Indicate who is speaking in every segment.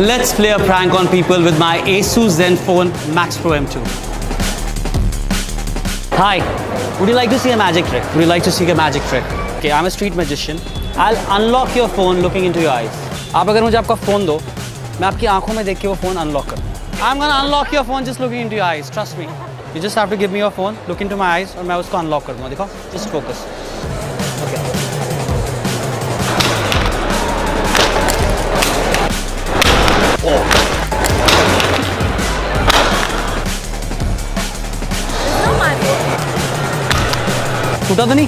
Speaker 1: Let's play a prank on people with my Asus Zenfone Max Pro M2. Hi, would you like to see a magic trick? Would you like to see a magic trick? Okay, I'm a street magician. I'll unlock your phone looking into your eyes. आप अगर मुझे आपका phone दो, मैं आपकी आंखों में देख के वो phone unlock करूँ. I'm gonna unlock your phone just looking into your eyes. Trust me. You just have to give me your phone, look into my eyes, और मैं उसको unlock कर दूँगा. देखो, just focus. Okay. टूटा तो नहीं?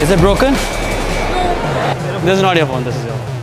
Speaker 1: Is it broken? No. This is not your phone. This is your phone.